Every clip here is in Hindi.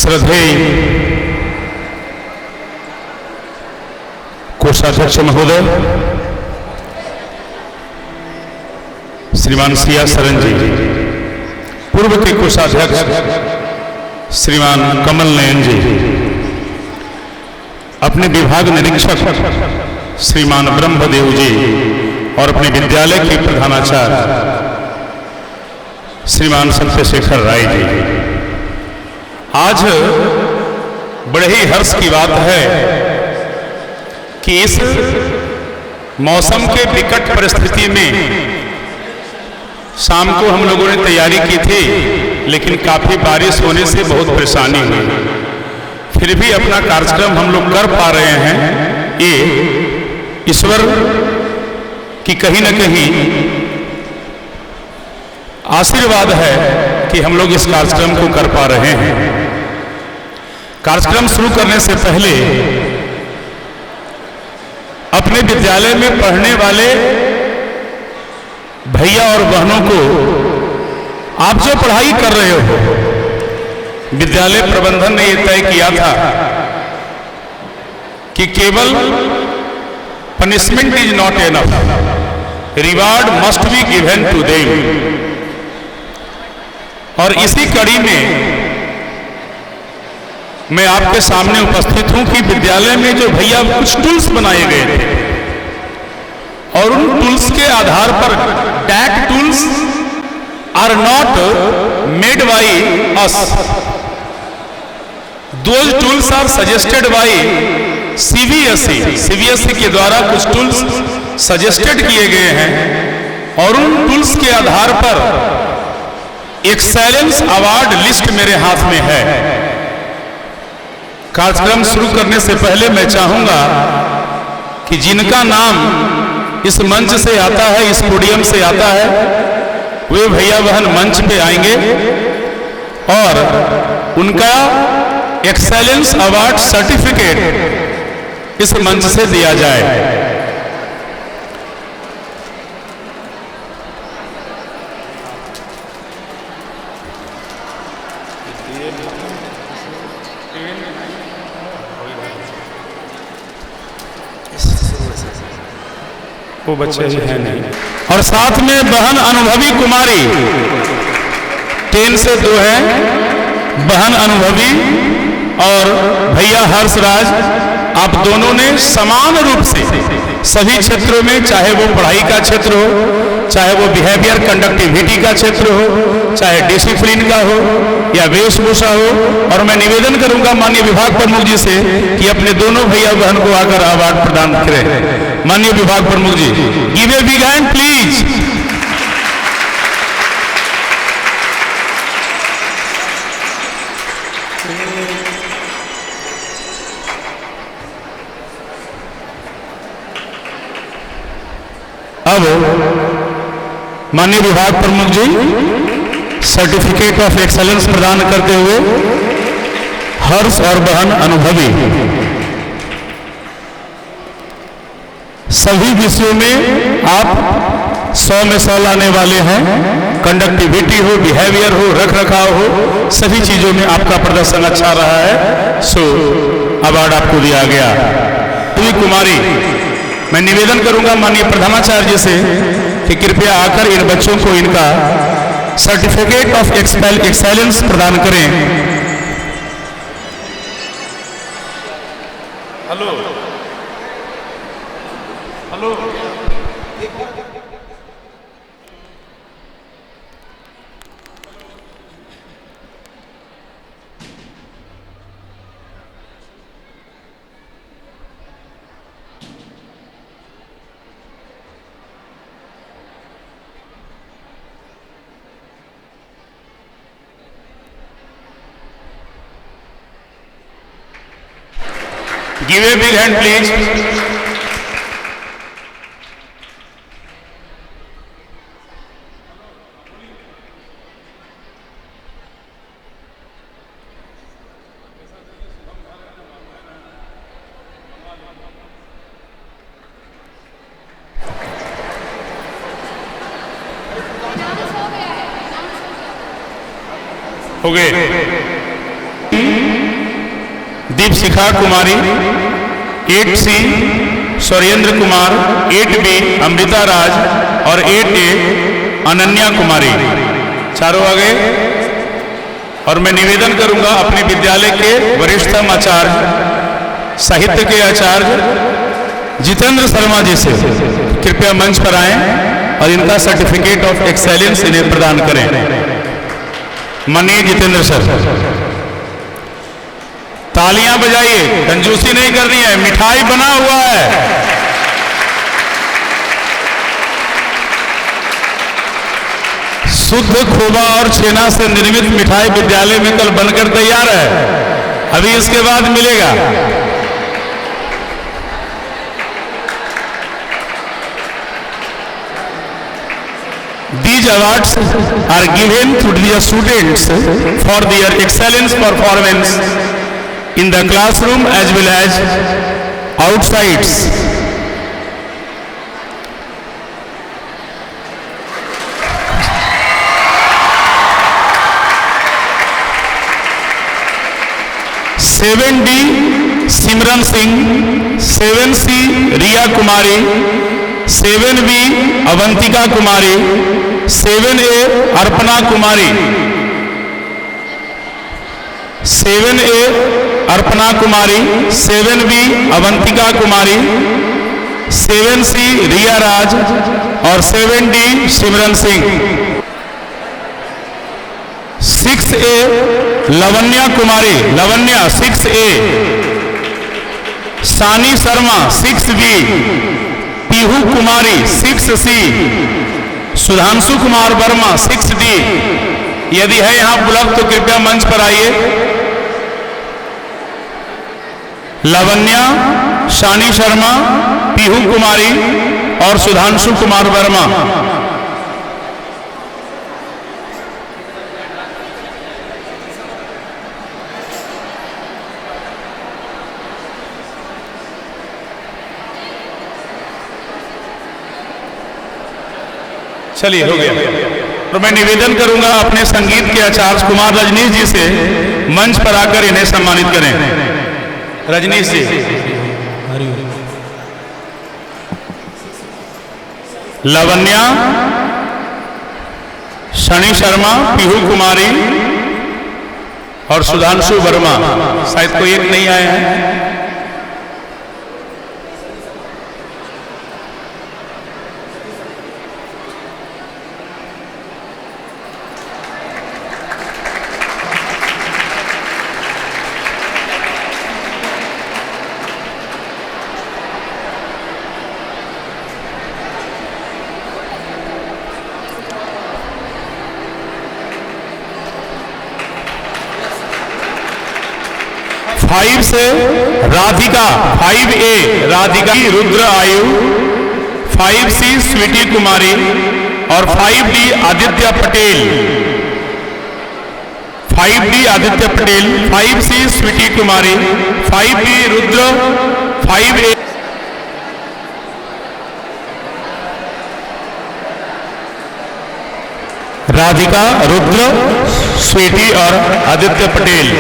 श्रद्धेय कोषाध्यक्ष महोदय श्रीमान सिया सरन जी, पूर्व के कोषाध्यक्ष श्रीमान कमल नयन जी, अपने विभाग निरीक्षक श्रीमान ब्रह्मदेव जी और अपने विद्यालय के प्रधानाचार्य श्रीमान सत्यशेखर राय जी। आज बड़े ही हर्ष की बात है कि इस मौसम के विकट परिस्थिति में शाम को हम लोगों ने तैयारी की थी, लेकिन काफी बारिश होने से बहुत परेशानी हुई। फिर भी अपना कार्यक्रम हम लोग कर पा रहे हैं। ये ईश्वर की कहीं न कहीं आशीर्वाद है कि हम लोग इस कार्यक्रम को कर पा रहे हैं। कार्यक्रम शुरू करने से पहले अपने विद्यालय में पढ़ने वाले भैया और बहनों को, आप जो पढ़ाई कर रहे हो, विद्यालय प्रबंधन ने यह तय किया था कि केवल punishment is not enough, reward must be given to them. और इसी कड़ी में मैं आपके सामने उपस्थित हूं कि विद्यालय में जो भैया कुछ टूल्स बनाए गए थे और उन टूल्स के आधार पर tag tools are not made by us, those tools are suggested by CBSE के द्वारा कुछ टूल्स सजेस्टेड किए गए हैं और उन टूल्स के आधार पर एक्सेलेंस अवार्ड लिस्ट मेरे हाथ में है। कार्यक्रम शुरू करने से पहले मैं चाहूंगा कि जिनका नाम इस मंच से आता है, इस पोडियम से आता है, वे भैया बहन मंच पे आएंगे और उनका एक्सेलेंस अवार्ड सर्टिफिकेट इस मंच से दिया जाए। वो बच्चे ही हैं नहीं। और साथ में बहन अनुभवी कुमारी, 10 से 2 हैं, बहन अनुभवी और भैया हर्षराज, आप दोनों ने समान रूप से सभी क्षेत्रों में, चाहे वो पढ़ाई का क्षेत्र हो, चाहे वो बिहेवियर कंडक्टिविटी का क्षेत्र हो, चाहे डिसिप्लिन का हो या वेशभूषा हो, और मैं निवेदन करूंगा माननीय विभाग प्रमुख जी से कि अपने दोनों भैया बहन को आकर अवार्ड प्रदान करें। माननीय विभाग प्रमुख जी, give a big hand please. अब माननीय विभाग प्रमुख जी सर्टिफिकेट ऑफ एक्सेलेंस प्रदान करते हुए हर्ष और बहन अनुभवी सभी विषयों में आप 100 में 100 लाने वाले हैं। कंडक्टिविटी हो, बिहेवियर हो, रख रखाव हो, सभी चीजों में आपका प्रदर्शन अच्छा रहा है, सो अवार्ड आपको दिया गया। कुमारी, मैं निवेदन करूंगा माननीय प्रधानाचार्य जी से कि कृपया आकर इन बच्चों को इनका सर्टिफिकेट ऑफ एक्सेलेंस प्रदान करें। Hello hello, give a big hand please. हो गए। दीपशिखा कुमारी, 8C सौरेंद्र कुमार, 8B अमृता राज और 8A अनन्या कुमारी। चारों आ गए। और मैं निवेदन करूंगा अपने विद्यालय के वरिष्ठतम आचार्य, साहित्य के आचार्य जितेंद्र शर्मा जी से कृपया मंच पर आएं और इनका सर्टिफिकेट ऑफ एक्सेलेंस इन्हें प्रदान करें। माननीय जितेंद्र सर, तालियां बजाइए, कंजूसी नहीं करनी है, मिठाई बना हुआ है। शुद्ध खोवा और छेना से निर्मित मिठाई विद्यालय में कल बनकर तैयार है, अभी इसके बाद मिलेगा। These awards are given to the students for their excellence performance in the classroom as well as outside. Seven D Simran Singh, 7C Riya Kumari, 7B Avantika Kumari, 7A Arpana Kumari, 7A Arpana Kumari, 7B Avantika Kumari, 7C Riya Raj और 7D सिमरन सिंह। 6A लवन्या कुमारी, लवन्या 6A, सानी शर्मा 6B, पीहू कुमारी 6C, सुधांशु कुमार वर्मा 6D। यदि है यहां उपलब्ध तो कृपया मंच पर आइए। लवन्या, सानी शर्मा, पीहू कुमारी और सुधांशु कुमार वर्मा। चलिए, हो गया। तो मैं निवेदन करूंगा अपने संगीत के आचार्य कुमार रजनीश जी से मंच पर आकर इन्हें सम्मानित करें। रजनीश जी। लवन्या, शनि शर्मा, पीहू कुमारी और सुधांशु वर्मा। शायद कोई एक नहीं आए हैं। फाइव से राधिका, 5A राधिका रुद्र आयु, 5C स्वीटी कुमारी और 5D Aditya Patel, 5D Aditya Patel, 5C Sweety Kumari, 5B Rudra, 5A Radhika, Rudra, Sweety और आदित्य पटेल।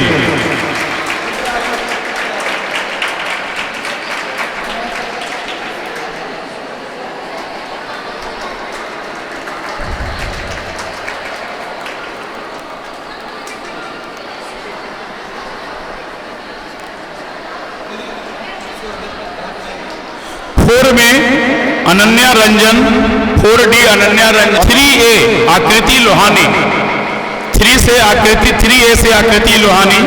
में अनन्या रंजन, 4D अनन्या रंजन, 3A आकृति लोहानी, 3 से आकृति, 3A से आकृति लोहानी,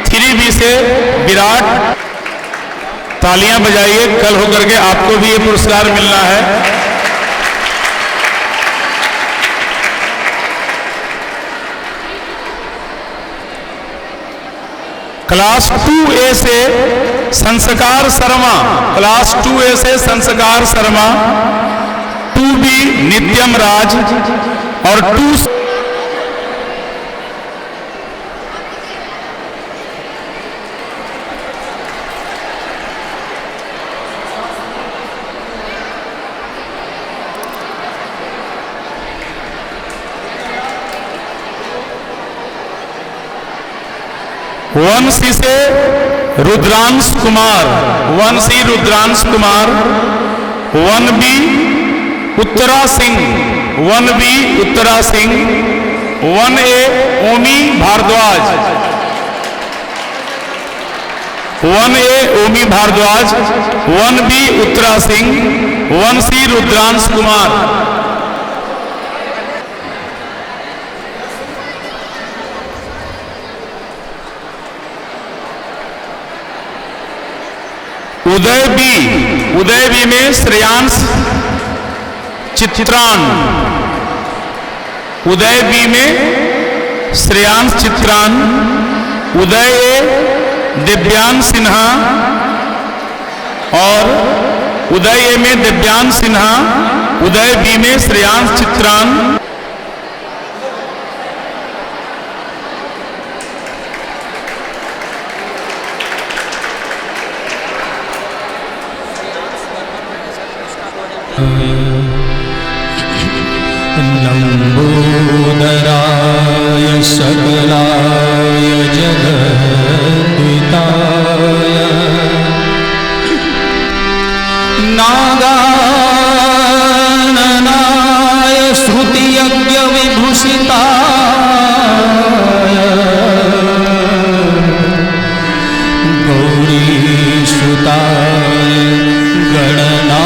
3B से विराट। तालियां बजाइए, कल होकर के आपको भी ये पुरस्कार मिलना है। क्लास 2A से संस्कार शर्मा, क्लास 2A से संस्कार शर्मा, 2B नित्यम राज और 2 1C से Rudransh Kumar 1C Rudransh Kumar 1B Uttara Singh 1B Uttara Singh 1A ओमी भारद्वाज 1A ओमी भारद्वाज 1B उत्तरा सिंह 1C रुद्रांश कुमार। उदय बी में श्रेयांश चित्रान, उदय बी में श्रेयांश चित्रान, उदय ए दिव्यांग सिन्हा और उदय ए में दिव्यांग सिन्हा, उदय बी में श्रेयांश चित्रान। लंबोदराय सकलाय जगद्विताय नागाननाय श्रुतियज्ञ विभूषिताय गौरीसुताय गणना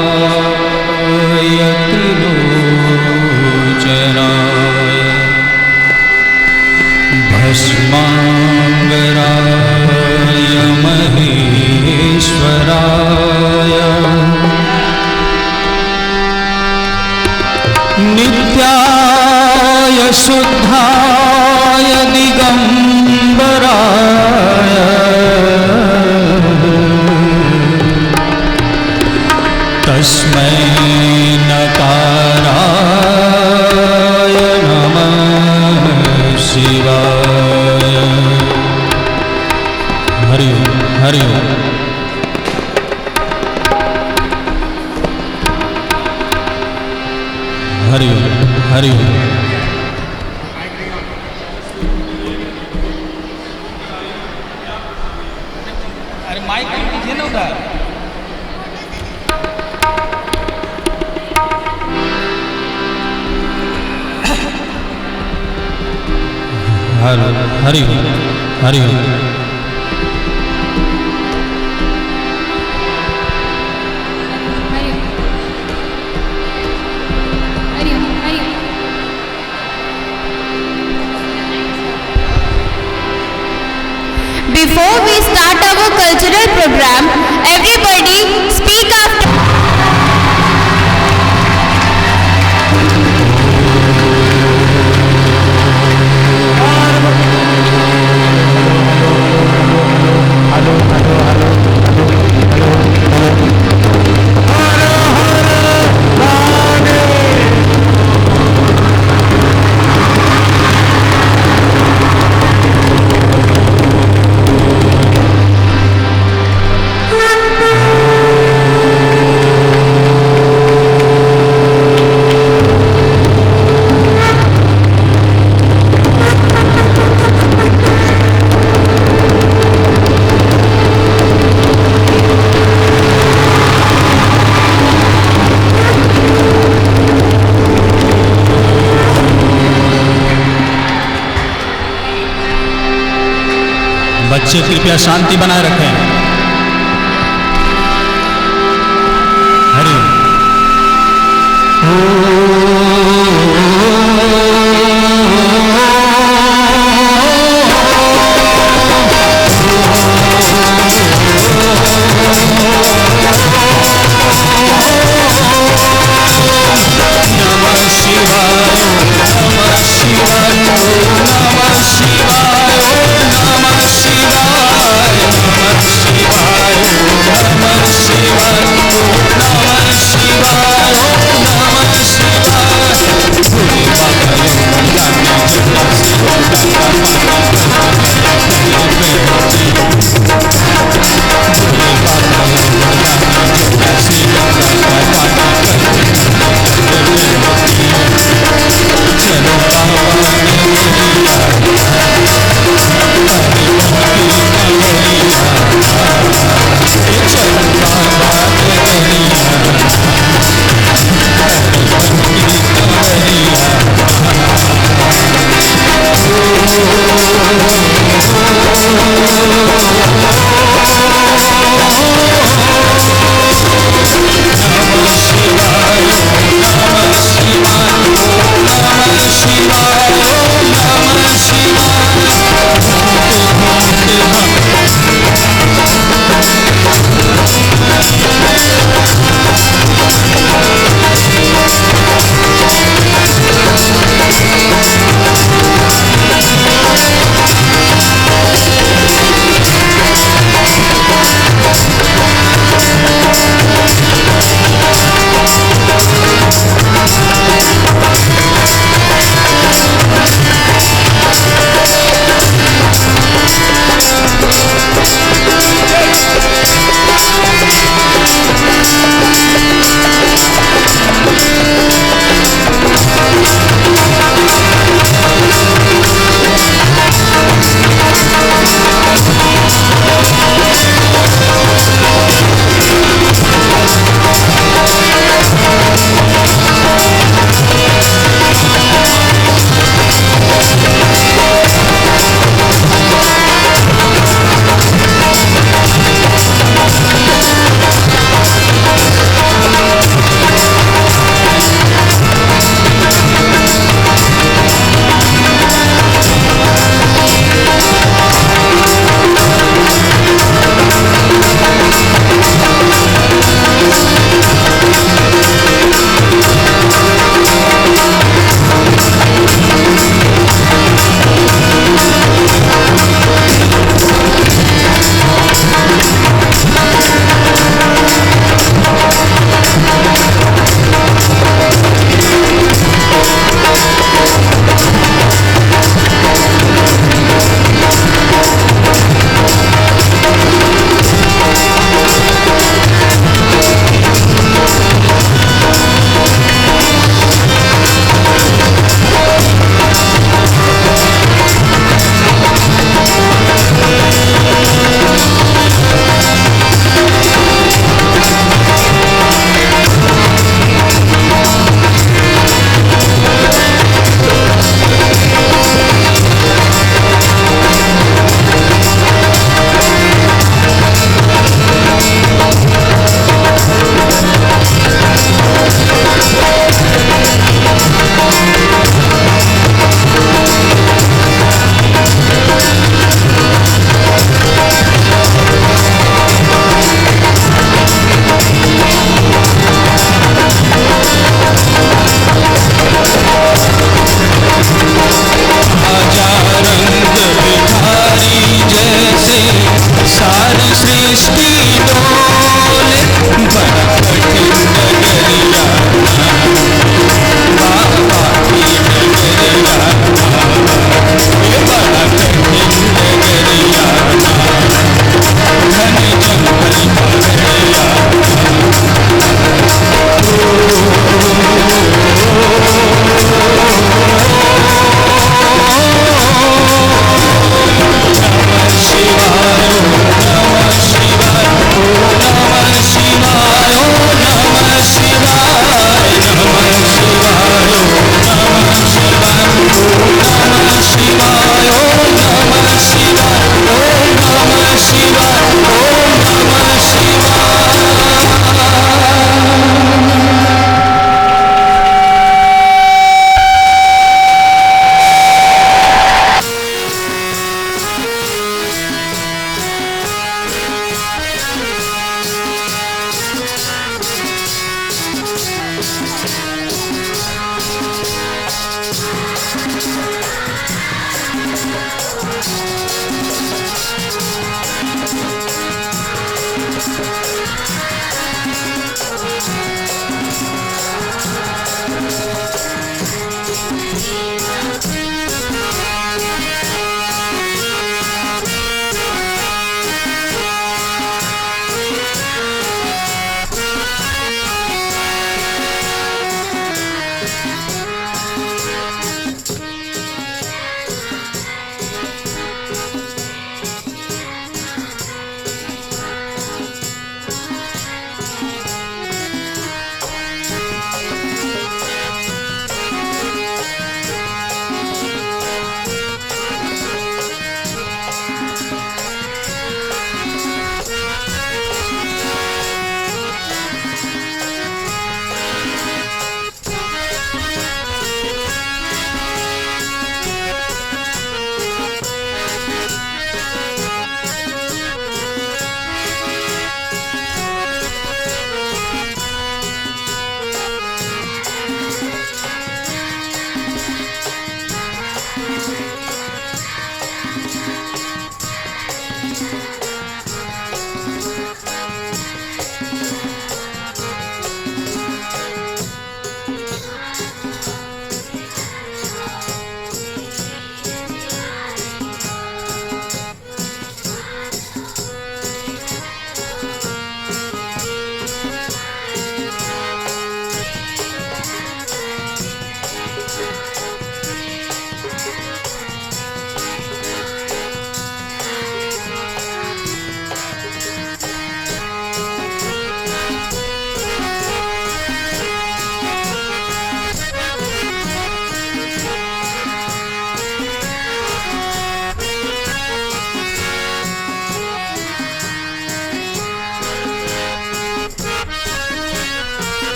नागेन्द्रहाराय त्रिलोचनाय भस्मांगराय महेश्वराय नित्याय शुद्धाय दिगंबराय तस्मै नकाराय नमः शिवाय। हरि ओम हरि ओम। हरि ओम हरि ओम। अरे माइक पीछे ना उधर। Hari Hari Hari Before we start our cultural program, everybody speak after. बच्चे कृपया शांति बनाए रखें। हरि नमः शिवाय नमः शिवाय नमः शिवाय नमः शिवाय नमः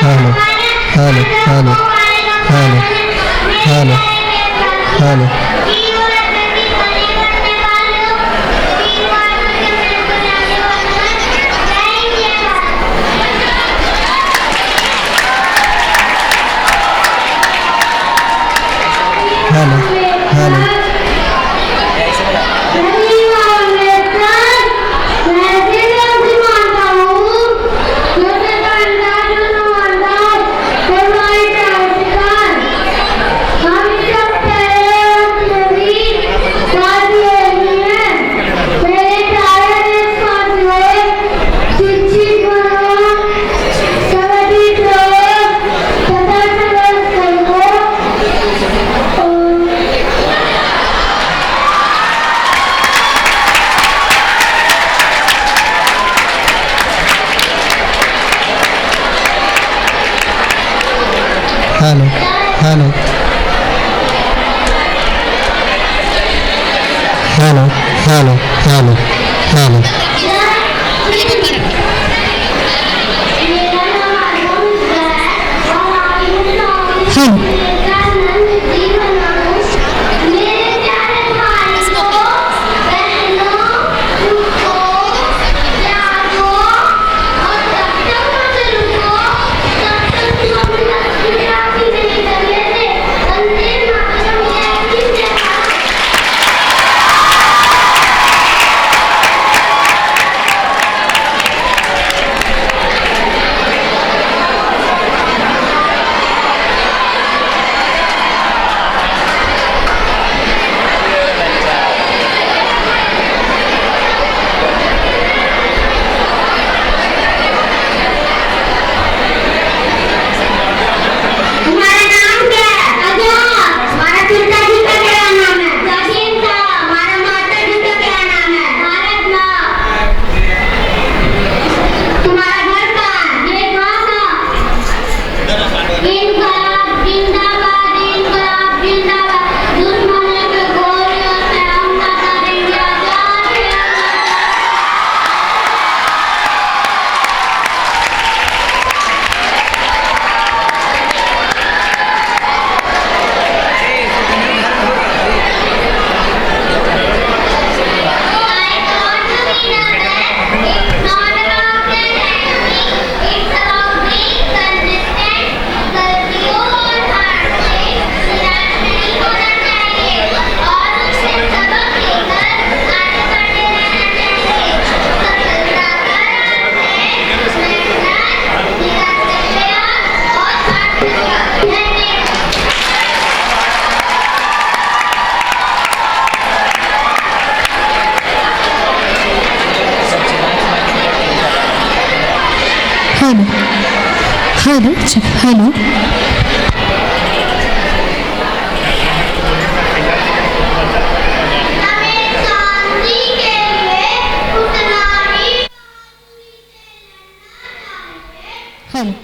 hello hello hello hello hello hello hello hello hello hello hello hello hello hello hello hello hello hello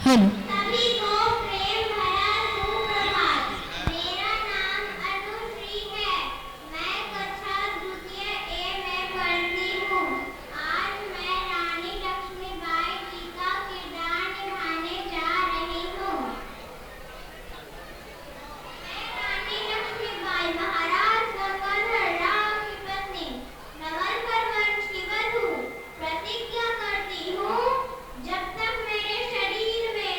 hello सभी को प्रेम भरा सुप्रभात। मेरा नाम अनुश्री है। मैं कक्षा द्वितीय ए में पढ़ती हूँ। आज मैं रानी लक्ष्मीबाई जी का किरदार निभाने जा रही हूँ। मैं रानी लक्ष्मीबाई महाराज गंगाधर राव की पत्नी नवलखर वंश की वधू प्रतिज्ञा करती हूँ, जब तक मेरे शरीर में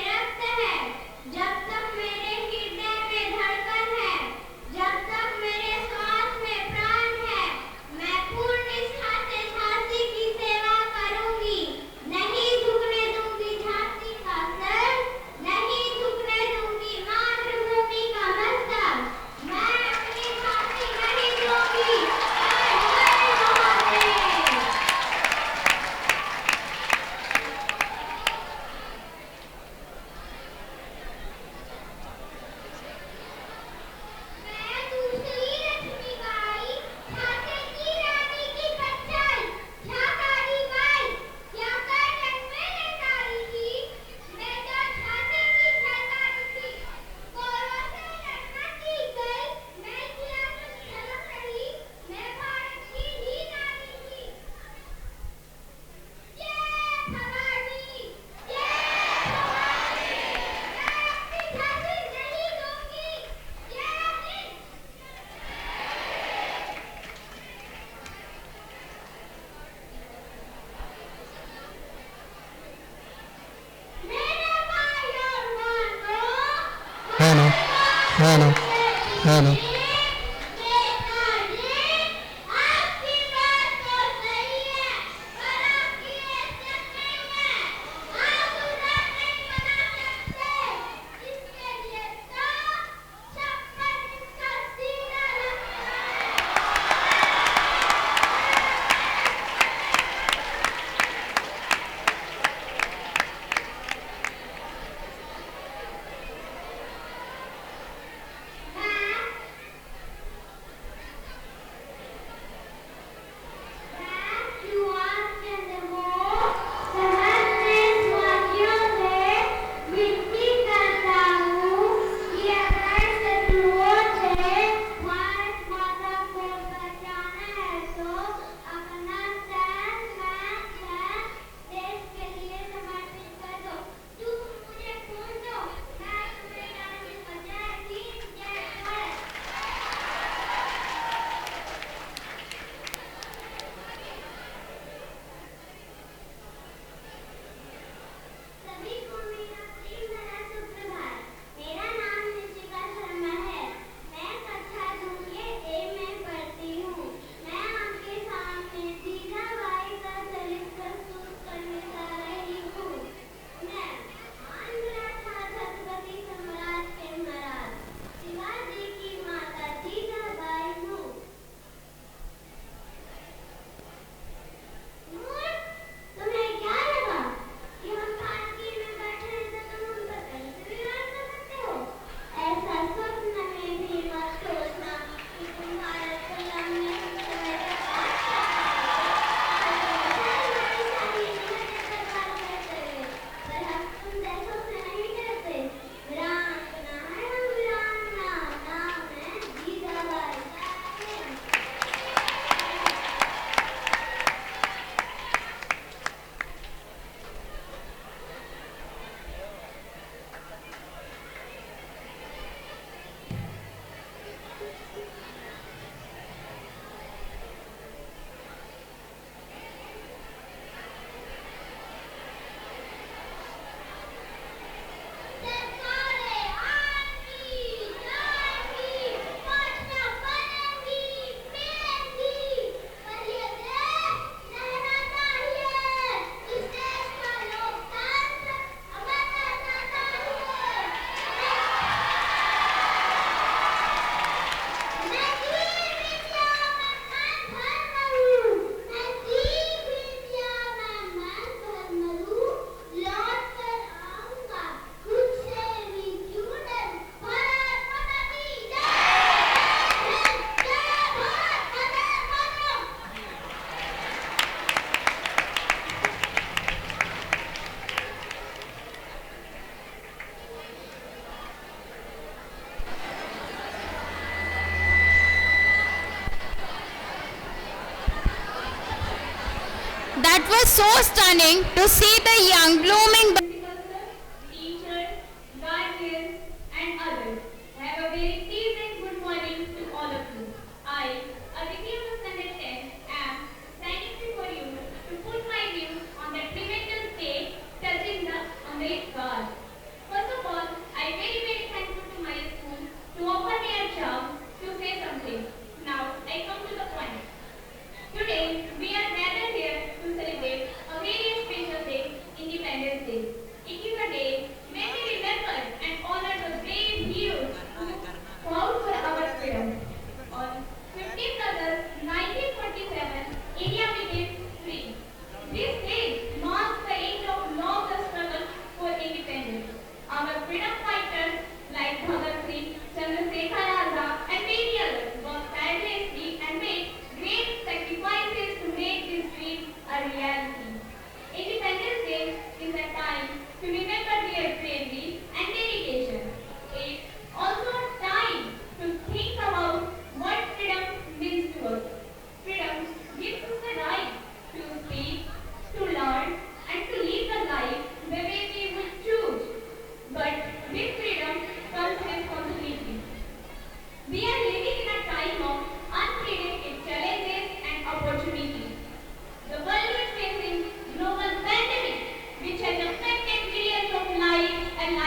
हेलो हेलो आपकी बात तो सही है, पर आपकी हैसियत नहीं है। आप उधर नहीं बना सकते। इसके लिए तो छप्पर इसका सीना लगता है। सभी को मेरा प्रेम भरा सुप्रभात। मेरा नाम निशिका शर्मा है। मैं कक्षा 2 ए में पढ़ती हूँ। मैं आपके सामने जीजाबाई का चरित्र प्रस्तुत करने जा रही हूँ। मैं महान मराठा छत्रपति सम्राट के महाराज शिवाजी की माता जीजाबाई हूँ। तुम्हें क्या लगा कि हम पालकी में बैठे हैं तो तुम हम पर कैसे विराज कर सकते हो? ऐसा स्वप्न में भी मत सोचना कि तुम भारत को लंबे समय तक बादशाह पर हम तुम जैसों से नहीं डरते। वीरांगना है हम वीरांगना, नाम है जीजाबाई। सरकारें आएंगी, जाएंगी, पार्टियां बनेंगी, मिलेंगी, पर ये देश लहराता ही है। इस देश का लोकतंत्र अमर रहता ही है। मैं जीव विद्या में मन भर मरूं, मैं जीव विद्या में मन भर मरूं, लौट कर आऊंगा खुद से भी क्यों डर। भारत माता की जय। जय Bharat Vande Mataram. That was so stunning to see the young blooming Teachers, guardians, and others. Have a very pleasant good morning to all of you. I, Aditi of Standard 10, am standing before you to put my views on the tremendous day touching the Amrit God. First of all, I am very, very thankful to my school to offer me a chance to say something. Now, I come to the point. Today, we are gathered here to celebrate a very special day, Independence Day. It is a day when we remember and honor the brave heroes who fought for our freedom. On 15th August 1947, India became free. This day marks the end of long struggle for independence. Our freedom fighters like Bhagat Singh, Chandrasekhar Azad, and many others worked tirelessly and made great sacrifices to make this dream a reality. Independence Day is a time to remember their bravery and dedication. It's also a time to think about what freedom means to us. Freedom gives us the right to speak, to learn, and to live the life the way we would choose. But with freedom comes responsibility. We are living in a time of unprecedented challenges and opportunities. The world is facing global pandemic which has affected millions of lives and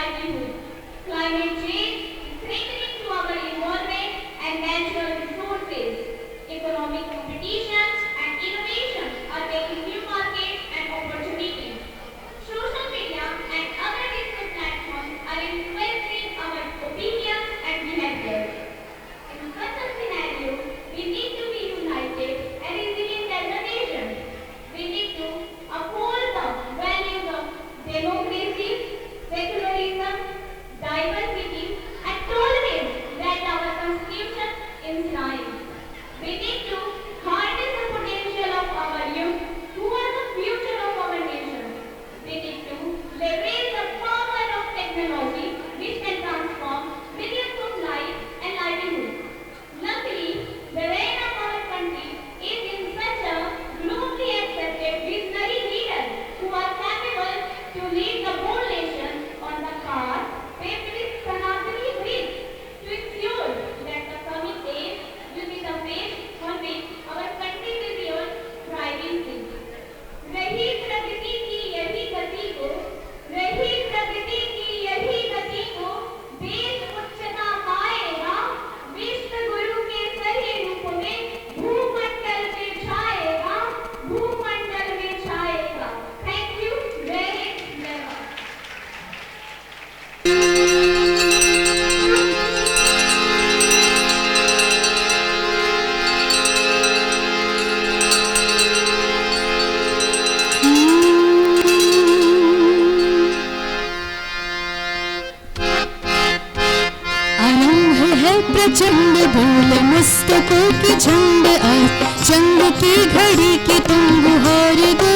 प्रचंड बोल मस्तकों की झंड आज जंग की घड़ी की तुम गुहार दो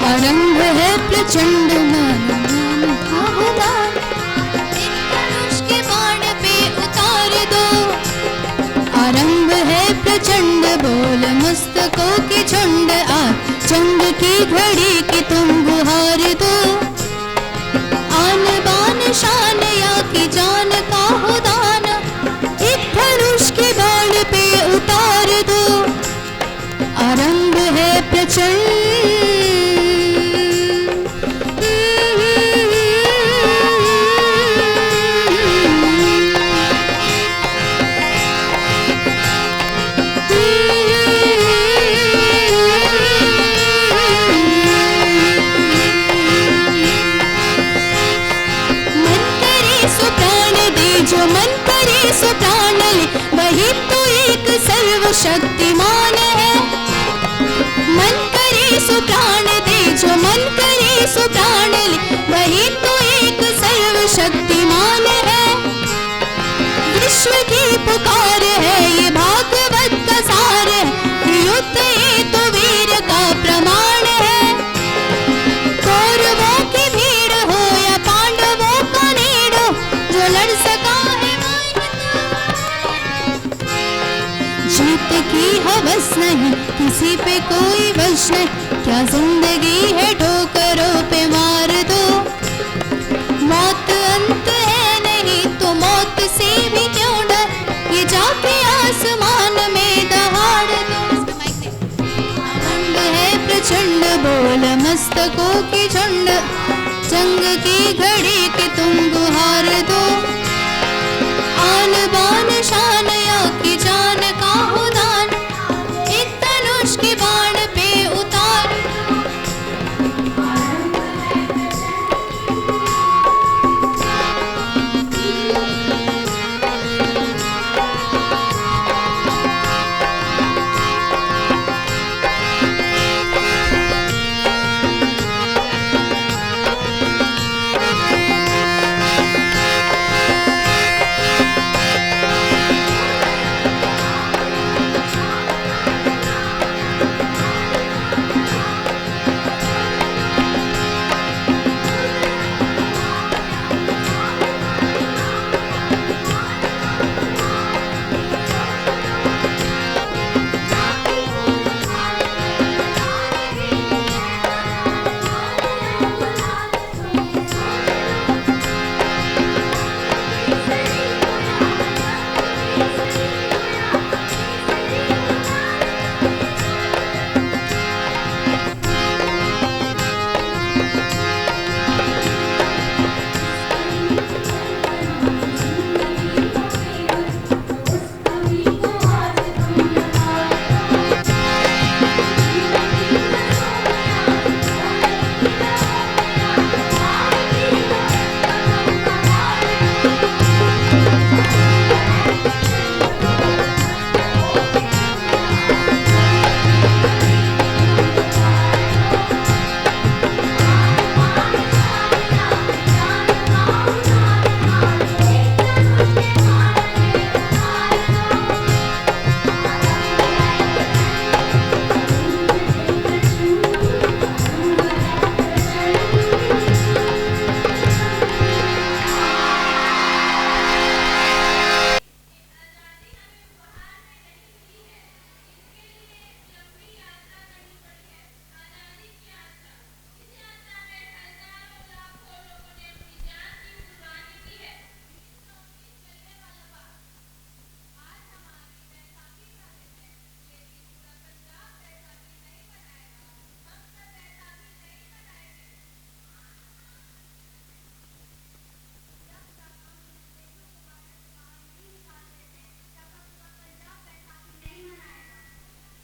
आरंभ है प्रचंड नाम आहुदान एक धनुष के बाण पे उतार दो आरंभ है प्रचंड बोल मस्तकों की झुंड आज जंग की घड़ी की तुम गुहार दो आन बान शान या की जान का हो दान एक धनुष के बाण पे उतार दो आरंभ है प्रचंड जो मन करे सो प्राण ले वही तो एक सर्वशक्तिमान है मन करे सो प्राण दे जो मन करे सो प्राण ले वही तो एक सर्वशक्तिमान है विश्व की पुकार है ये भागवत का सार है युद्ध ये तो वीर का प्रमाण है कौरवों की भीड़ हो या पांडवों का नीड़ हो जो लड़ सका जीत की हवस नहीं किसी पे कोई वश नहीं क्या जिंदगी है ठोकरों पे मार दो मौत अंत है नहीं तो मौत से भी क्यों डर ये जाके आसमान में दहाड़ दो आनंद है प्रचंड बोल मस्तकों की झुंड जंग की घड़ी के तुम गुहार दो आन बान शान या की जान का हो दान एक धनुष के बाण पे उतार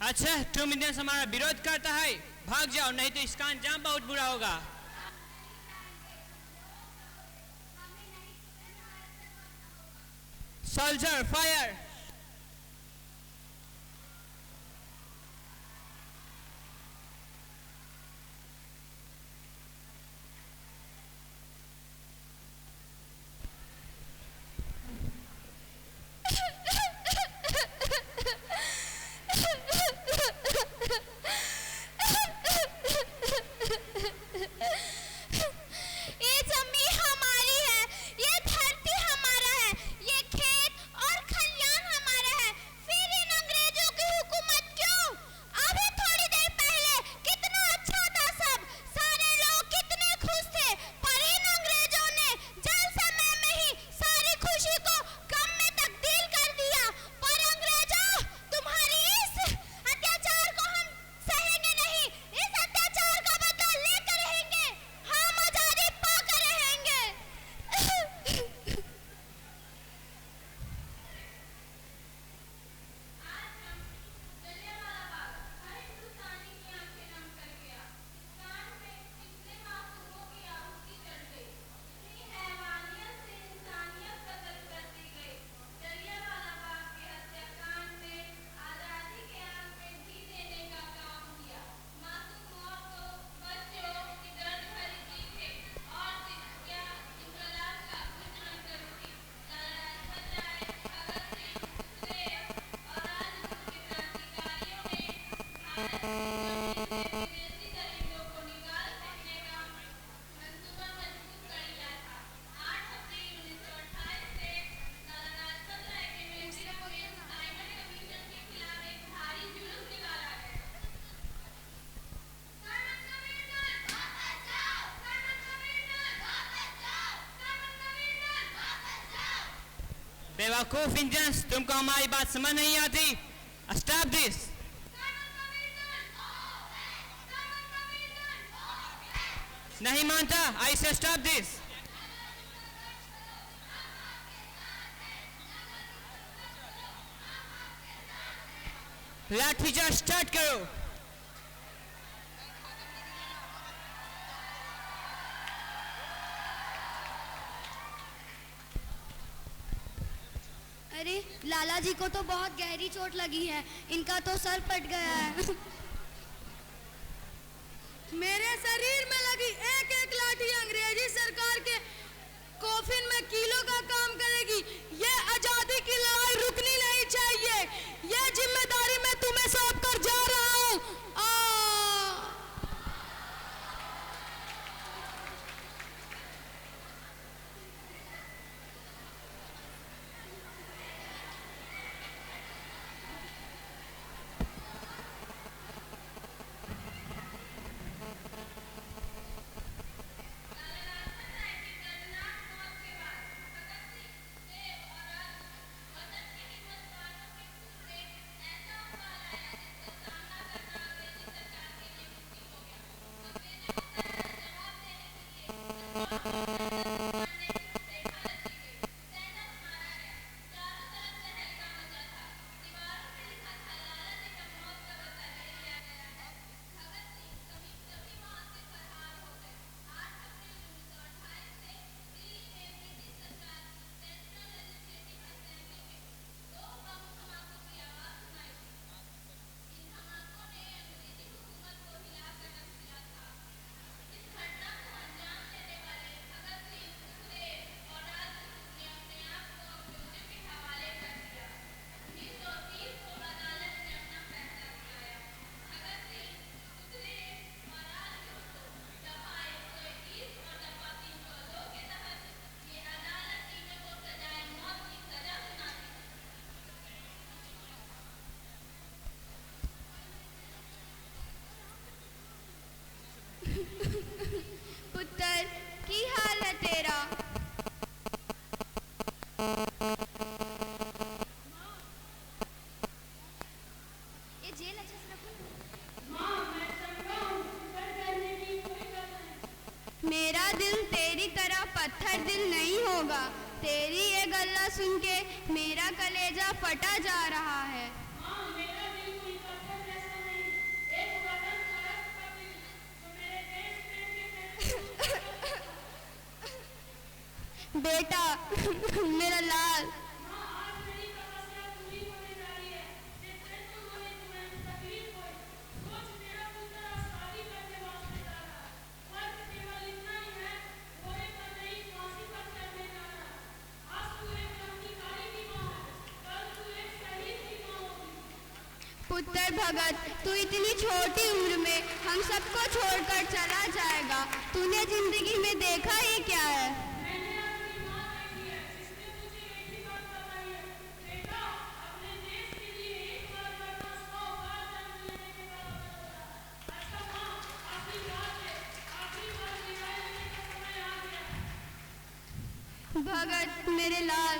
अच्छा तुम इंडियंस हमारा विरोध करता है भाग जाओ नहीं तो इसका अंजाम बहुत बुरा होगा सोल्जर फायर बेवकूफ इंडियंस, तुमको हमारी बात समझ नहीं आती। Stop this. नहीं मानता, आई से स्टॉप दिस। लाठीचार्ज स्टार्ट करो। अरे लाला जी को तो बहुत गहरी चोट लगी है, इनका तो सर फट गया है। मेरे शरीर में लगी एक एक लाठी अंग्रेजी सरकार के कॉफिन में कीलो का काम करेगी। ये आजादी की लड़ाई रुकनी नहीं चाहिए। ये जिम्मेदारी मैं तुम्हें सौंप कर जा रहा हूँ। पुत्र की हाल है तेरा? ये जेल अच्छे से रखो। मेरा दिल तेरी तरह पत्थर दिल नहीं होगा। तेरी ये गल्ला सुन के मेरा कलेजा फटा जा रहा है। बेटा मेरा लाल, पुत्र भगत, तू इतनी छोटी उम्र में हम सबको छोड़कर चला जाएगा। तूने जिंदगी में देखा ही क्या है? भगत मेरे लाल,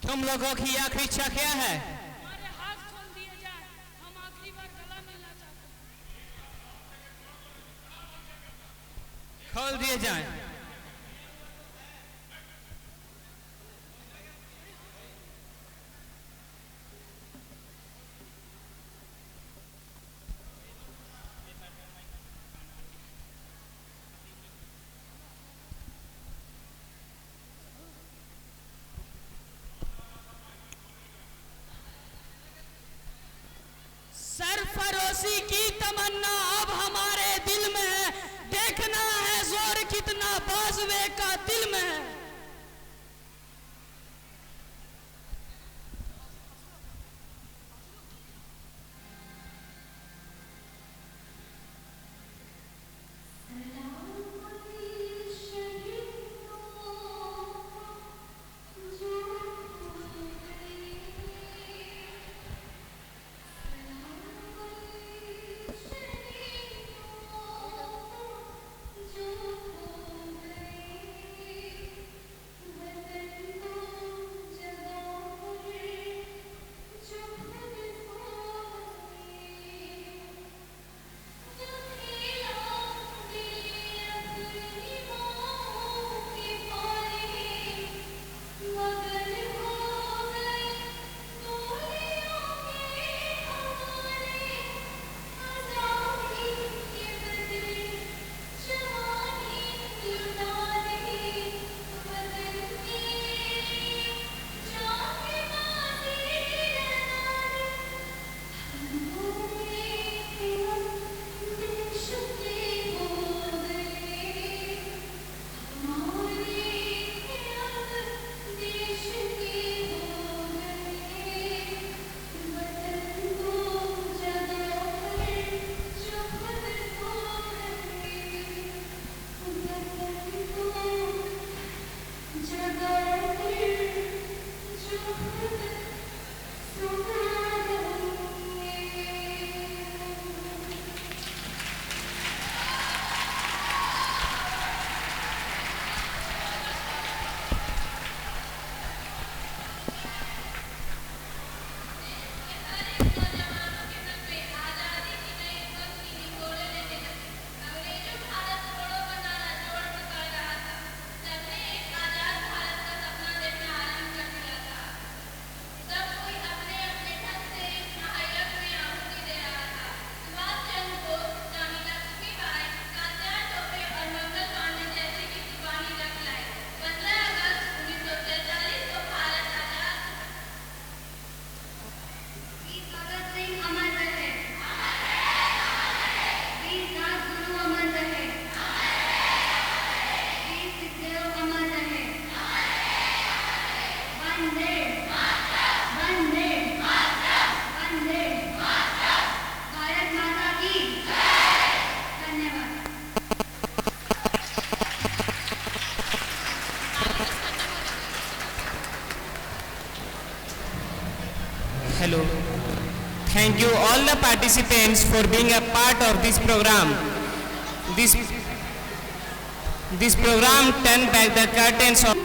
तुम लोगों की आखिरी इच्छा क्या है? हमारे हाथ खोल दिए जाए, हम आखिरी बार गला मिलना चाहते हैं। खोल दिए जाएं। सरफरोशी की तमन्ना अब हमारे दिल में है। देखना है जोर कितना बाजुए का दिल में है। सलाम all the participants for being a part of this program. This program turned back the curtains of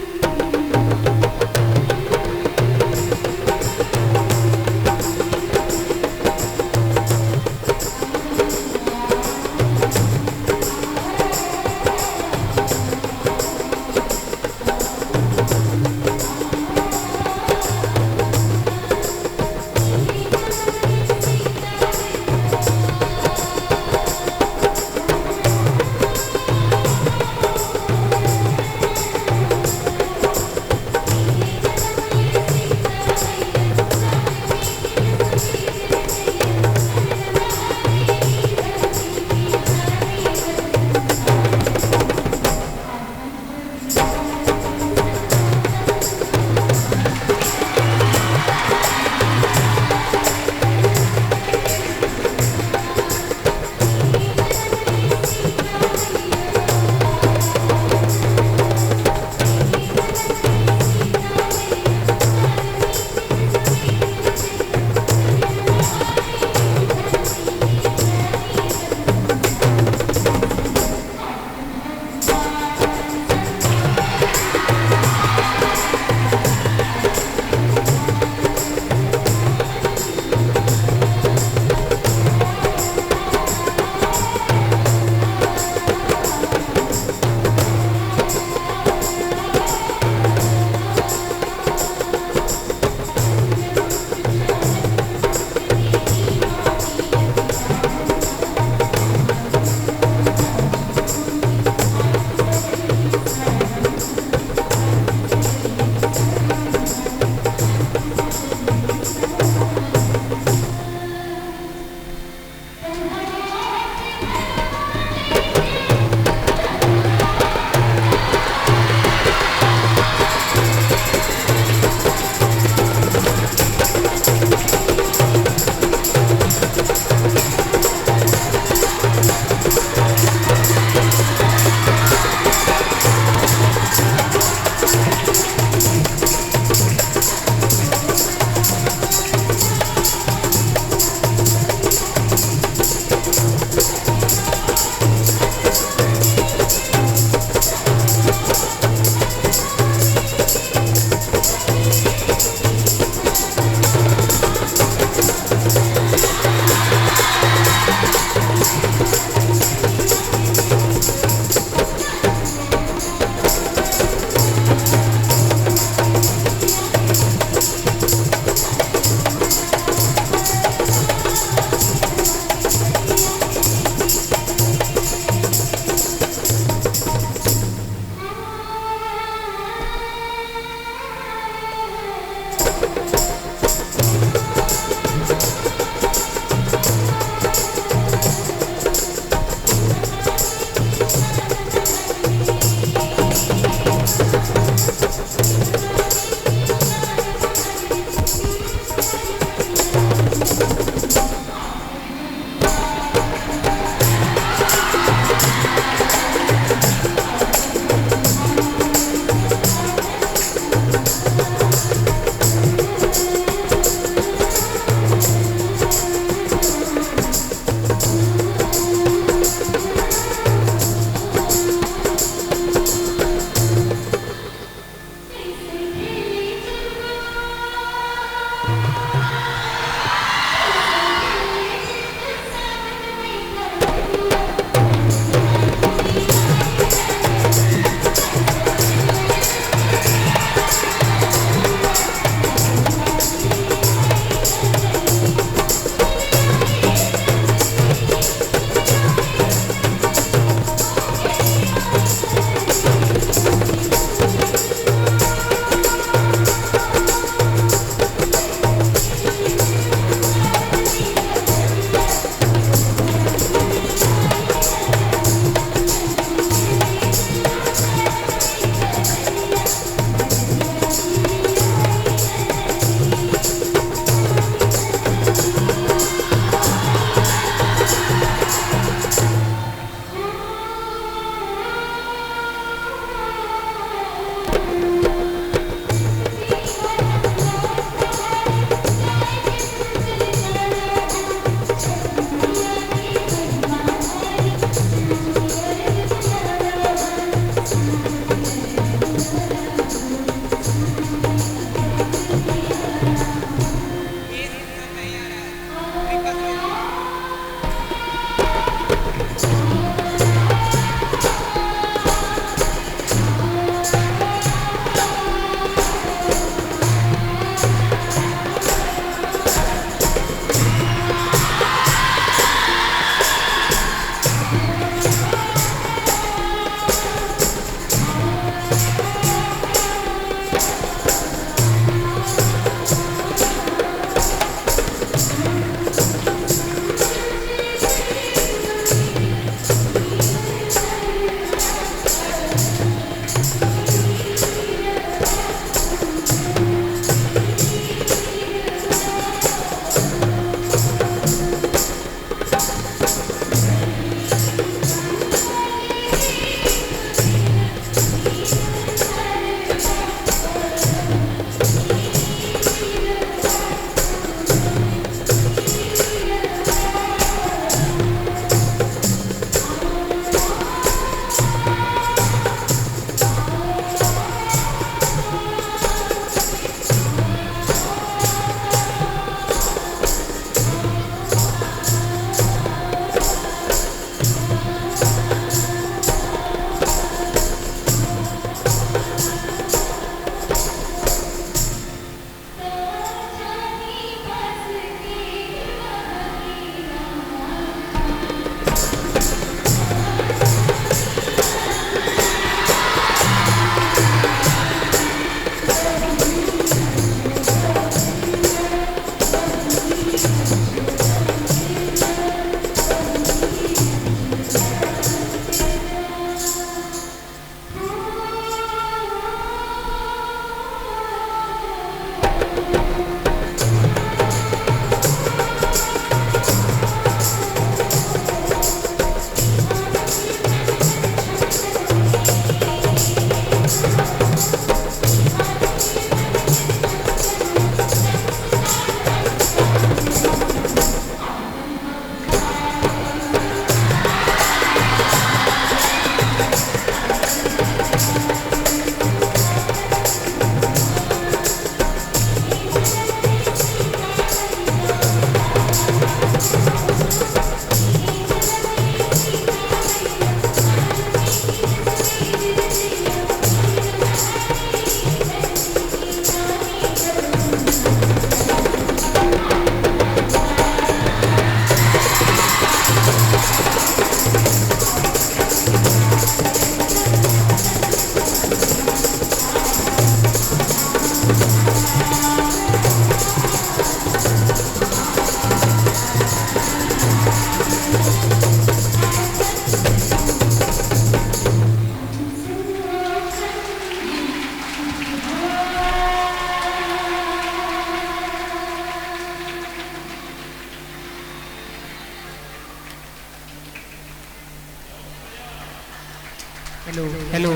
hello hello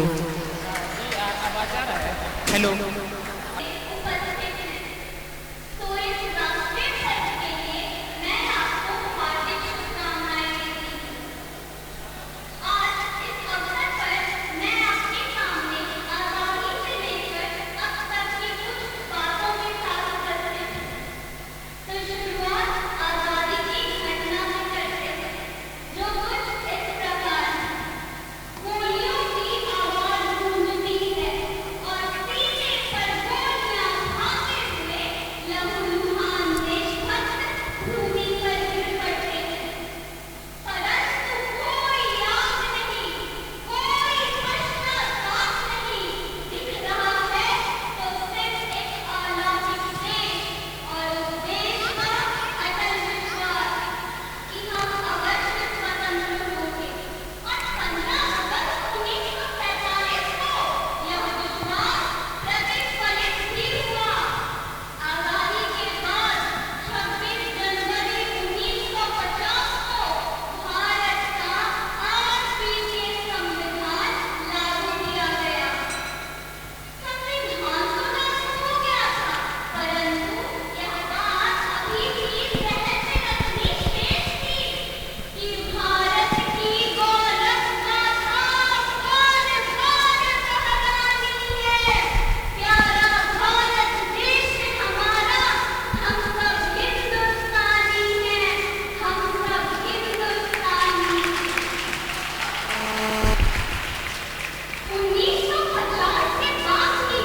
hello तो इस राष्ट्रीय पर्व के लिए मैं आपको हार्दिक शुभकामनाएं देती हूँ। आज इस अवसर पर मैं आपके सामने आज़ादी से लेकर अब तक की कुछ बातों के साथ उपस्थित हूँ। तो शुरुआत आज़ादी की घटना से करते हैं, जो कुछ इस प्रकार है। गोलियों की आवाज़ गूंजती है और सीने पर गोलियां भागते हुए लहूलुहान देशभक्त भूमि पर गिर पड़ते हैं। परंतु कोई आग नहीं, कोई पश्चाताप नहीं दिख रहा है, तो सिर्फ एक अलौकिक देश और उस देश का अटल विश्वास कि हम अवश्य स्वतंत्र होंगे। और 15 अगस्त 1947 को यह विश्वास प्रतिफलित भी हुआ। आज़ादी के बाद 26 जनवरी 1950 को भारत का आज भी ये संविधान लागू किया गया। संविधान तो लागू हो गया था, परंतु यह बात अभी भी ज़हन में रखनी शेष थी कि भारत की गौरव गाथा बार बार दोहरानी है। प्यारा भारत देश हमारा, हम सब हिंदुस्तानी हैं, हम सब हिंदुस्तानी। 1950 के बाद की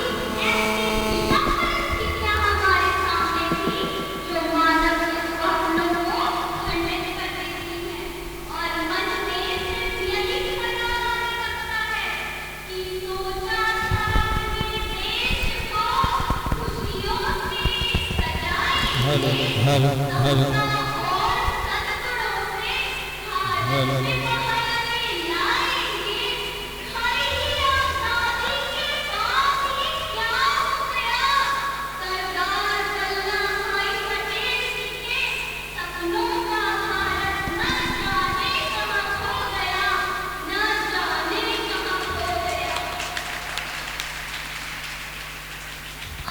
ऐसी विषम परिस्थितियां हमारे सामने थी, जो मानव के सपनों को खंडित कर देती हैं और मन में सिर्फ यही ख्याल आने लगता है कि सोचा था अपने देश को खुशियों से सजाएं हेलो हेलो हेलो और सदगुणों से भारत के सहारे लाएंगे। खरी आज़ादी के बाद ये क्या हो गया? सरदार वल्लभ भाई पटेल जी के सपनों का भारत न जाने कहाँ खो गया, न जाने कहाँ खो गया।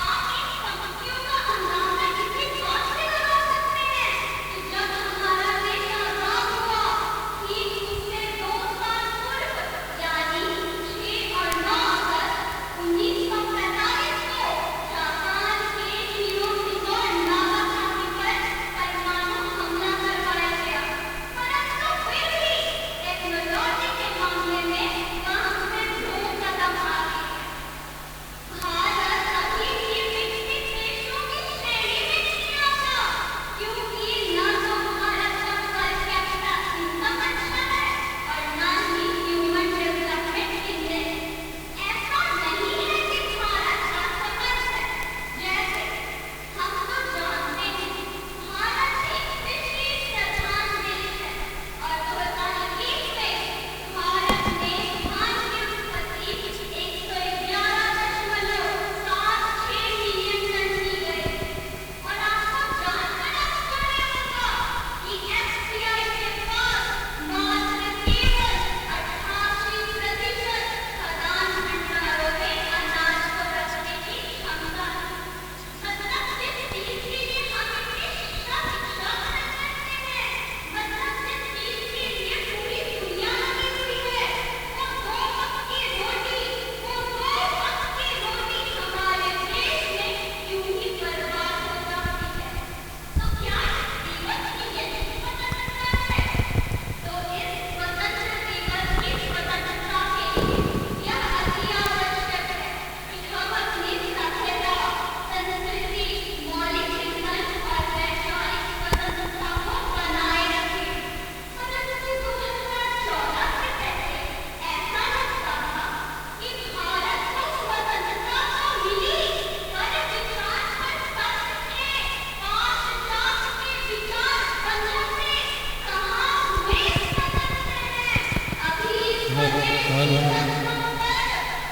आप इन पंक्तियों का अंदाजा किसी बात से लगा सकते हैं कि जब हमारा देश आज़ाद हुआ, ठीक उससे 2 साल पूर्व यानी 6 और 9 अगस्त 1945 को जापान के हिरोशिमा और नागासाकी पर परमाणु हमला करवाया गया। परंतु फिर भी टेक्नोलॉजी के मामले में वहाँ से 2 कदम आगे है। भारत अभी भी विकसित देशों की श्रेणी में नहीं आता, क्योंकि न तो भारत का पर कैपिटा इनकम अच्छा है और न ही ह्यूमन डेवलपमेंट इंडेक्स। ऐसा नहीं है कि भारत असमर्थ है। जैसे हम तो जानते हैं, भारत एक विशेष प्रधान देश है और 2021 में भारत ने धान की उत्पत्ति 111.76 मिलियन टन की गई। और आपको जानकर आश्चर्य होगा कि FCI के पास मात्र केवल 88% खदान भंडारों में अनाज को रखने की क्षमता है। मतलब जिस चीज के लिए हम इतनी शिक्षा बरत सकते हैं, मतलब जिस चीज के लिए पूरी दुनिया लगी हुई है, वो 2 वक्त की रोटी हमारे देश में यूं ही बर्बाद हो जाती है। तो क्या इस दिवस की यही स्वतंत्रता है? तो इस स्वतंत्र दिवस की स्वतंत्रता के लिए यह अति आवश्यक है कि हम अपनी सभ्यता, संस्कृति, मौलिक जीवन और वैचारिक स्वतंत्रता को बनाए रखें। परंतु 2014 से पहले ऐसा लगता था कि भारत को स्वतंत्रता तो मिली, पर विचार पर सख्त थे। 5 लाख के विचार बंधन से कहाँ हुए स्वतंत्र हैं? अभी इस प्रदेश की सड़कों पर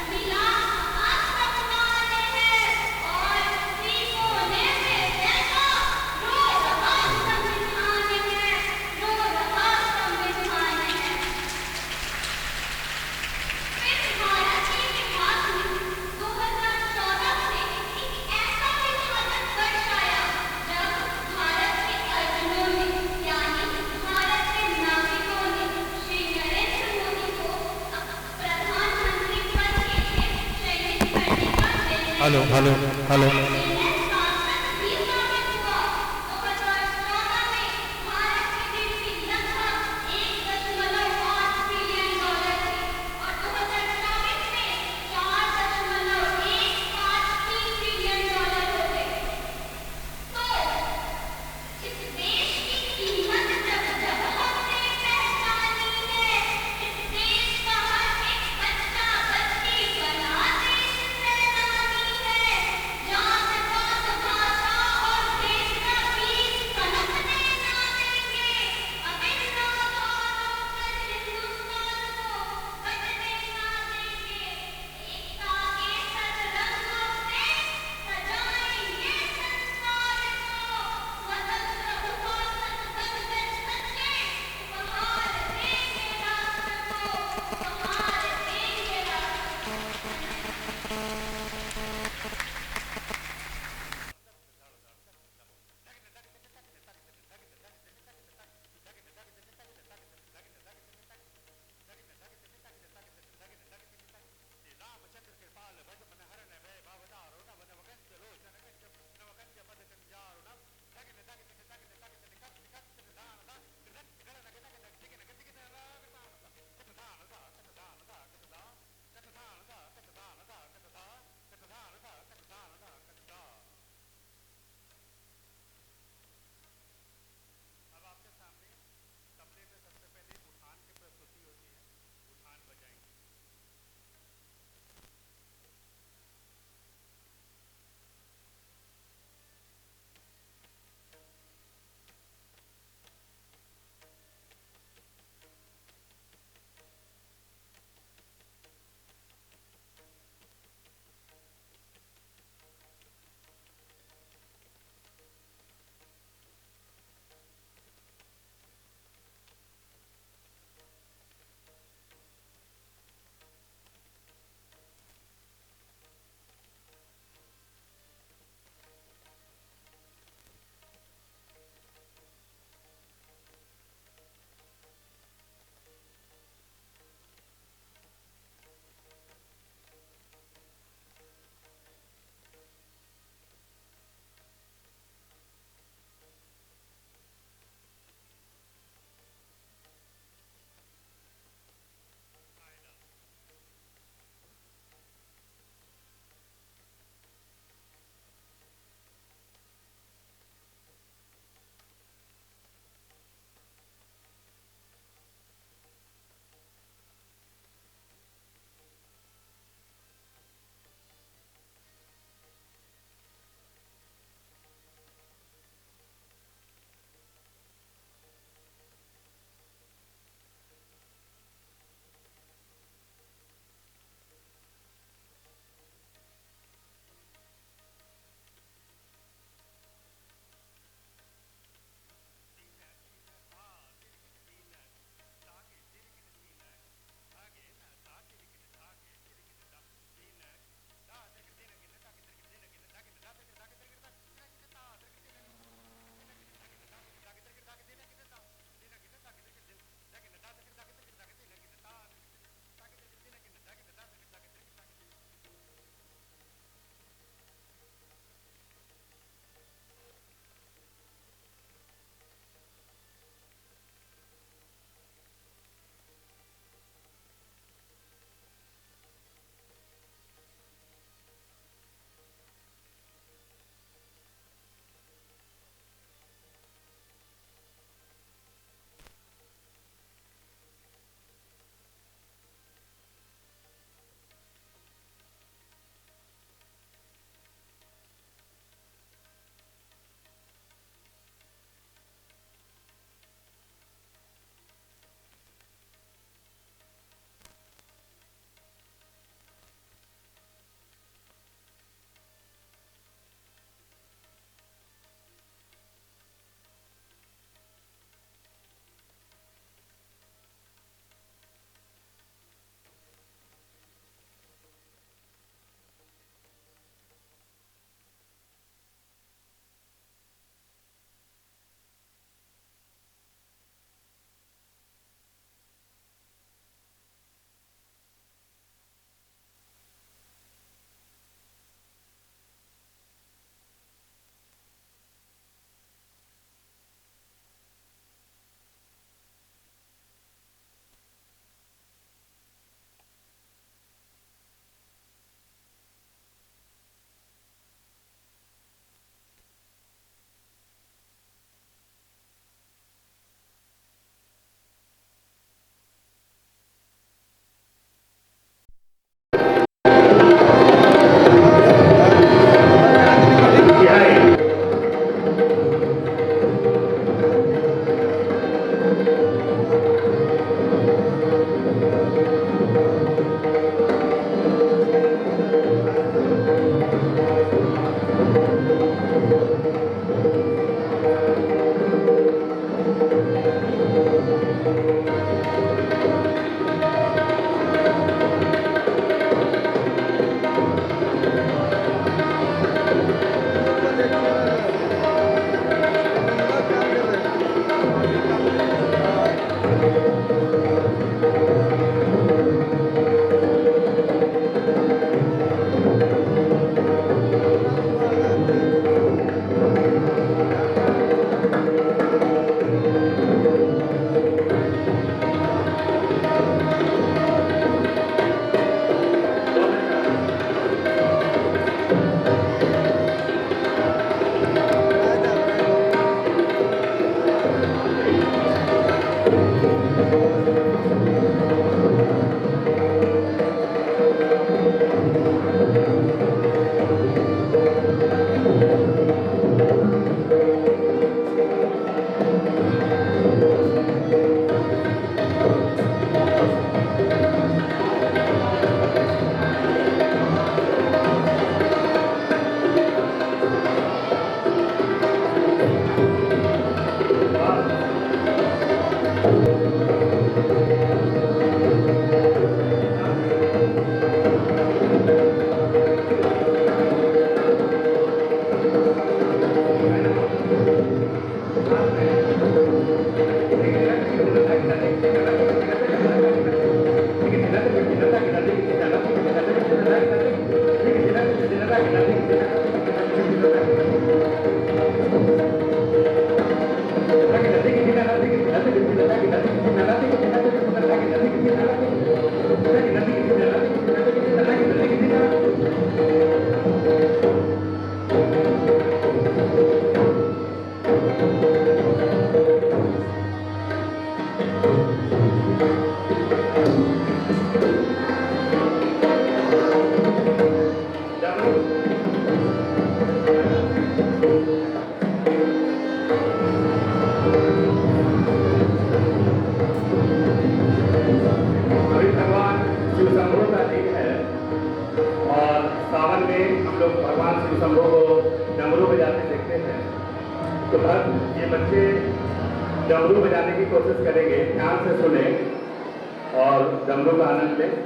मिलाप आश्रम वाले हैं और उसी कोने में बैठा रो रहा संविधान है, रो रहा संविधान है। फिर हेलो हेलो हेलो John डमरू बजाने की कोशिश करेंगे, ध्यान से सुने और डमरू का आनंद लें।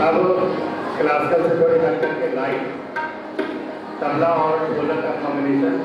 अब क्लासिकल से थोड़ी हट करके लाइट तबला और ढोलक का कॉम्बिनेशन।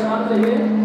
Hare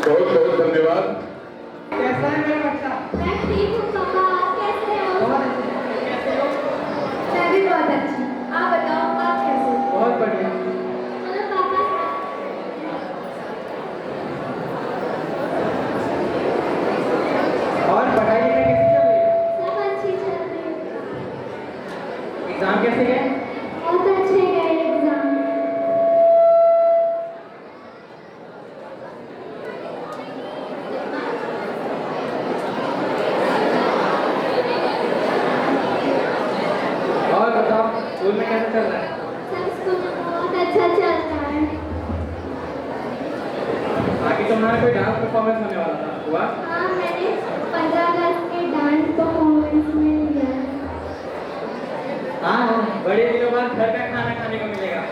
बहुत बहुत धन्यवाद। कैसा है मेरा बच्चा? मैं ठीक हूँ पापा, आप कैसे हो? बहुत अच्छे। कैसे हो? मैं भी बहुत अच्छी। आप बताओ आप कैसे हो? बहुत बढ़िया। हेलो पापा। और पढ़ाई में कैसी चल रही है? सब अच्छी चल रही है। एग्जाम कैसे गए? बहुत अच्छे गए एग्जाम। और बताओ स्कूल में कैसा चल रहा है? सब स्कूल में बहुत अच्छा चल रहा है। बाकी तुम्हारा कोई डांस परफॉर्मेंस होने वाला था, हुआ? हाँ, मैंने 15 अगस्त के डांस परफॉर्मेंस में लिया। हाँ, बड़े दिनों बाद घर का खाना खाने को मिलेगा।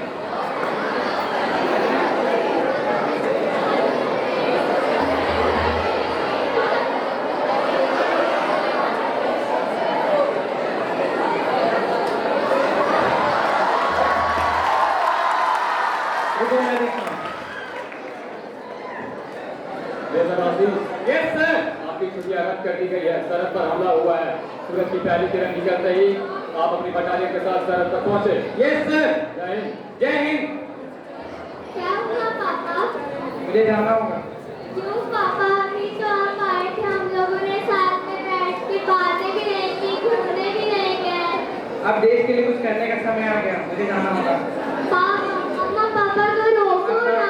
रुको, मैं देखता हूँ। यस सर, आपकी छुट्टियां रद्द कर दी गई है। सरहद पर हमला हुआ है। सूरज की पहली किरण निकलते ही आप अपनी बटालियन के साथ सरहद तक पहुंचे। Yes sir. जय हिंद। जय हिंद। क्या हुआ पापा? मुझे जाना होगा। क्यों पापा? अभी तो आप आए थे, हम लोगों ने साथ में बैठ के बातें भी नहीं की, घूमने भी नहीं गए। अब देश के लिए कुछ करने का समय आ गया, मुझे जाना होगा। मम्मा पापा को रोको ना।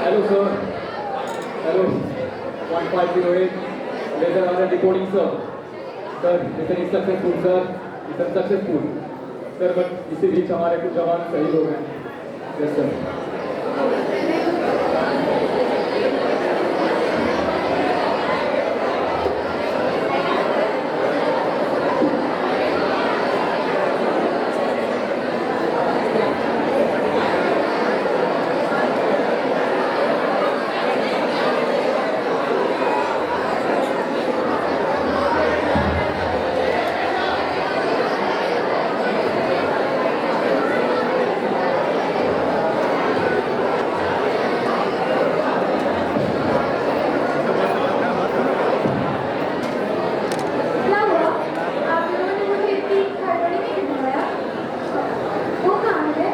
Hello sir. Hello. 1508. Laser on recording sir. Sir, mission is successful sir. Mission successful. Sir, but इसी बीच हमारे कुछ जवान शहीद हो गए। Yes sir. क्या हुआ? आप लोगों ने मुझे इतनी हड़बड़ी में घुमाया? वो कहाँ है?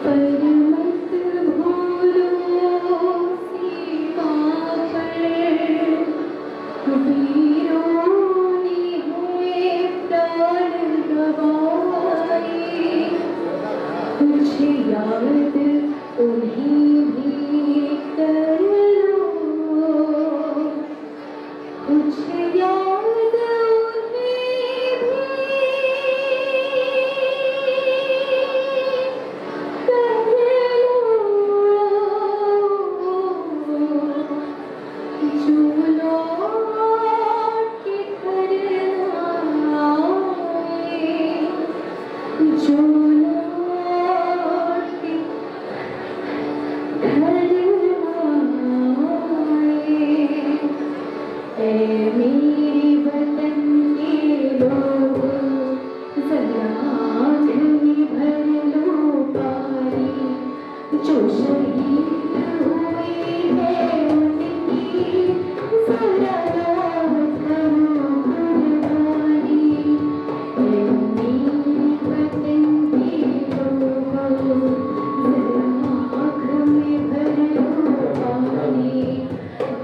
पर मत भूलो सीमा पर मेरे वतन के लोगों जरा आँख में भर लो पानी जो शहीद हुए हैं उनकी जरा याद करो कुर्बानी मेरे वतन के लोगों जरा आँख में भर लो पानी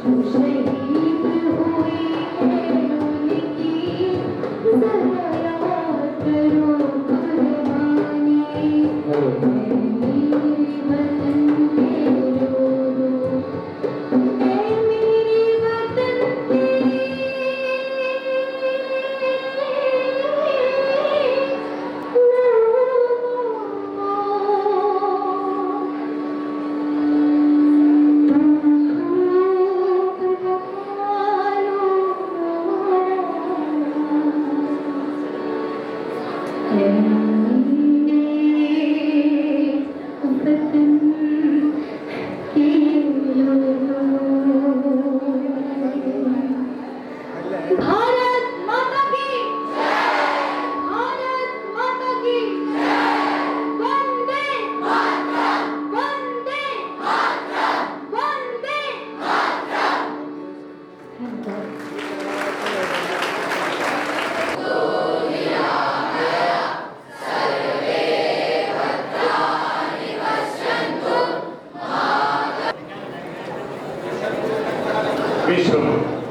जो शहीद हुए हैं उनकी जरा याद करो कुर्बानी भारत माता की भारत माता की वंदे वंदे वंदे विश्व